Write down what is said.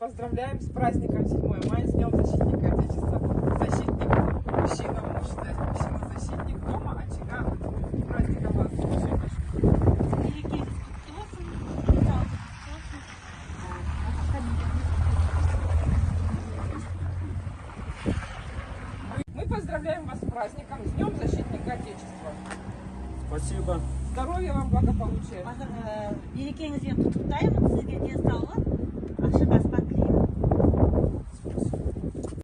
Поздравляем с праздником 7 мая, с Днем Защитника Отечества. Защитник, мужчина, муж, мужчина, защитник дома, очага. Праздником вас. Мы поздравляем вас с праздником, с Днем Защитника Отечества. Спасибо. Здоровья вам, благополучия. Берекеңізбен құттықтаймын сізге